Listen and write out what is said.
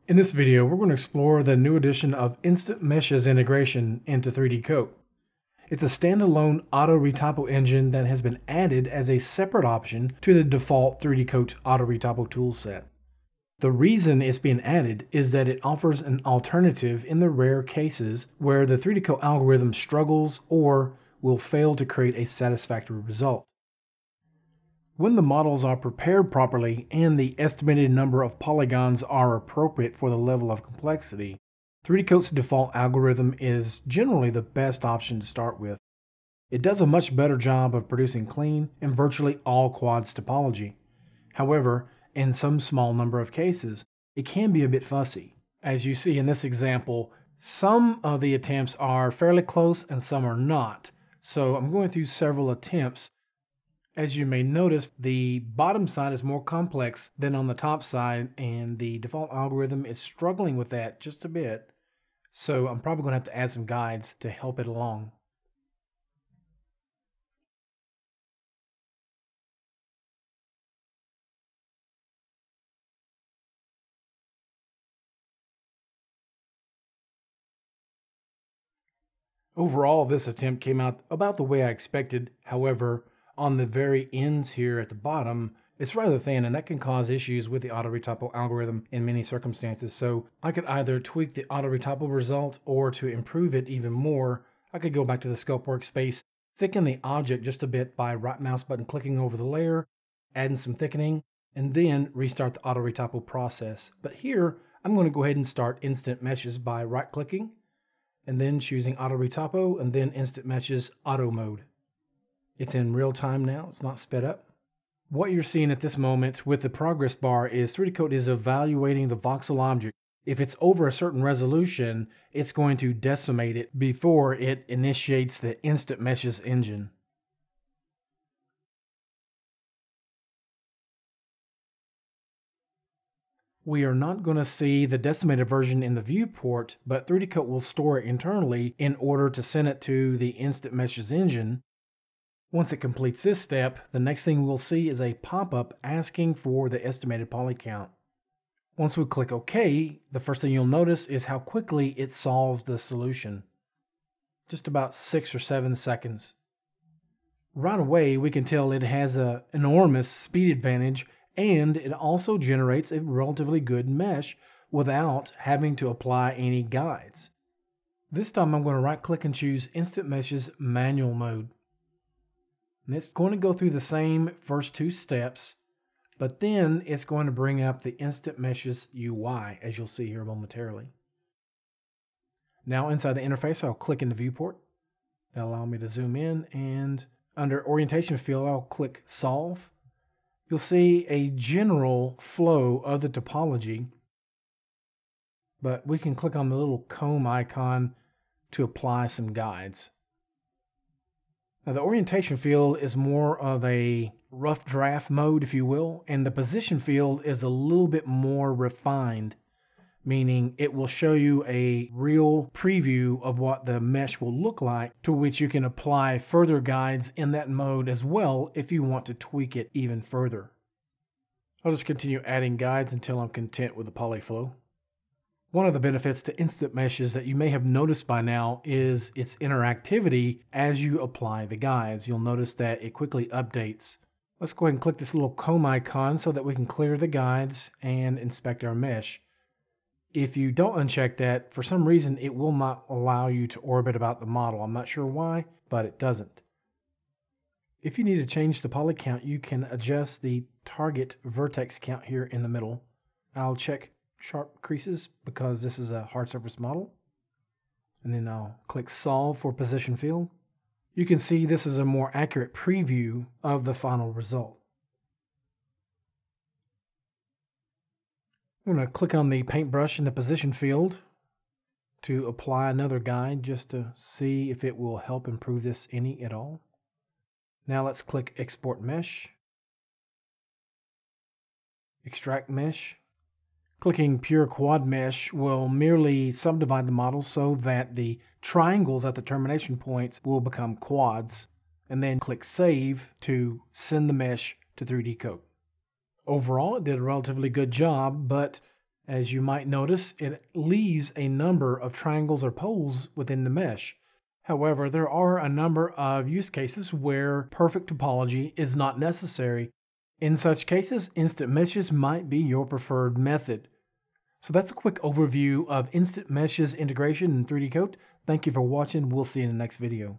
In this video, we're going to explore the new addition of Instant Meshes integration into 3D Coat. It's a standalone auto retypo engine that has been added as a separate option to the default 3D Coat auto retypo toolset. The reason it's being added is that it offers an alternative in the rare cases where the 3D Coat algorithm struggles or will fail to create a satisfactory result. When the models are prepared properly and the estimated number of polygons are appropriate for the level of complexity, 3D Coat's default algorithm is generally the best option to start with. It does a much better job of producing clean and virtually all quads topology. However, in some small number of cases, it can be a bit fussy. As you see in this example, some of the attempts are fairly close and some are not. So I'm going through several attempts. As you may notice, the bottom side is more complex than on the top side, and the default algorithm is struggling with that just a bit. So I'm probably going to have to add some guides to help it along. Overall, this attempt came out about the way I expected. However, on the very ends here at the bottom, it's rather thin, and that can cause issues with the auto retypo algorithm in many circumstances. So I could either tweak the auto retypo result, or to improve it even more, I could go back to the scope workspace, thicken the object just a bit by right mouse button clicking over the layer, adding some thickening, and then restart the auto retypo process. But here, I'm going to go ahead and start Instant Meshes by right clicking, and then choosing auto retypo, and then Instant Meshes auto mode. It's in real time now, it's not sped up. What you're seeing at this moment with the progress bar is 3D Coat is evaluating the voxel object. If it's over a certain resolution, it's going to decimate it before it initiates the Instant Meshes engine. We are not going to see the decimated version in the viewport, but 3D Coat will store it internally in order to send it to the Instant Meshes engine. Once it completes this step, the next thing we'll see is a pop-up asking for the estimated poly count. Once we click OK, the first thing you'll notice is how quickly it solves the solution. Just about 6 or 7 seconds. Right away, we can tell it has an enormous speed advantage, and it also generates a relatively good mesh without having to apply any guides. This time I'm going to right-click and choose Instant Meshes Manual Mode. And it's going to go through the same first 2 steps, but then it's going to bring up the Instant Meshes UI, as you'll see here momentarily. Now inside the interface, I'll click in the viewport. That'll allow me to zoom in, and under Orientation Field, I'll click Solve. You'll see a general flow of the topology, but we can click on the little comb icon to apply some guides. Now, the orientation field is more of a rough draft mode, if you will, and the position field is a little bit more refined, meaning it will show you a real preview of what the mesh will look like, to which you can apply further guides in that mode as well if you want to tweak it even further. I'll just continue adding guides until I'm content with the polyflow. One of the benefits to Instant Meshes that you may have noticed by now is its interactivity as you apply the guides. You'll notice that it quickly updates. Let's go ahead and click this little comb icon so that we can clear the guides and inspect our mesh. If you don't uncheck that, for some reason it will not allow you to orbit about the model. I'm not sure why, but it doesn't. If you need to change the poly count, you can adjust the target vertex count here in the middle. I'll check sharp creases because this is a hard surface model. And then I'll click Solve for position field. You can see this is a more accurate preview of the final result. I'm going to click on the paintbrush in the position field to apply another guide just to see if it will help improve this any at all. Now let's click Export Mesh, Extract Mesh. Clicking Pure Quad Mesh will merely subdivide the model so that the triangles at the termination points will become quads, and then click Save to send the mesh to 3D Coat. Overall, it did a relatively good job, but As you might notice, it leaves a number of triangles or poles within the mesh. However, there are a number of use cases where perfect topology is not necessary. In such cases, instant meshes might be your preferred method. So that's a quick overview of instant meshes integration in 3D Coat. Thank you for watching. We'll see you in the next video.